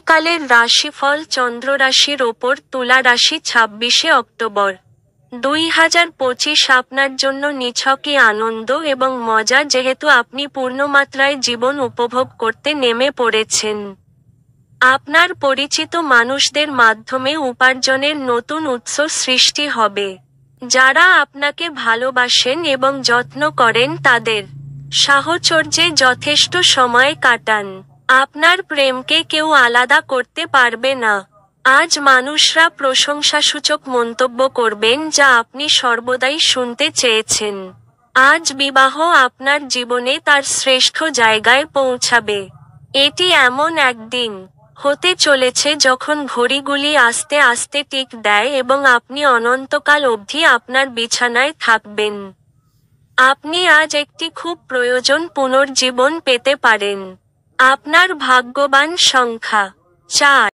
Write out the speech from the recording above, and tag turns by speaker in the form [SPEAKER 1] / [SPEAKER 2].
[SPEAKER 1] কালের রাশিফল চন্দ্র রাশির ওপর তুলা রাশি 26শে অক্টোবর 2025 আপনার জন্য নিছকই আনন্দ এবং মজা যেহেতু আপনি পূর্ণমাত্রায় জীবন উপভোগ করতে নেমে পড়েছেন। আপনার পরিচিত মানুষদের মাধ্যমে উপার্জনের নতুন উৎস সৃষ্টি হবে। যারা আপনাকে ভালোবাসেন এবং যত্ন করেন তাদের সাহচর্যে যথেষ্ট সময় কাটান। আপনার প্রেমকে কেউ আলাদা করতে পারবে না। আজ মানুষরা প্রশংসাসূচক মন্তব্য করবেন যা আপনি সর্বদাই শুনতে চেয়েছেন। আজ বিবাহ আপনার জীবনে তার শ্রেষ্ঠ জায়গায় পৌঁছাবে। এটি এমন একদিন হতে চলেছে যখন ঘড়িগুলি আস্তে আস্তে টিক দেয় এবং আপনি অনন্তকাল অবধি আপনার বিছানায় থাকবেন। আপনি আজ একটি খুব প্রয়োজন পুনর্জীবন পেতে পারেন। আপনার ভাগ্যবান সংখ্যা 4।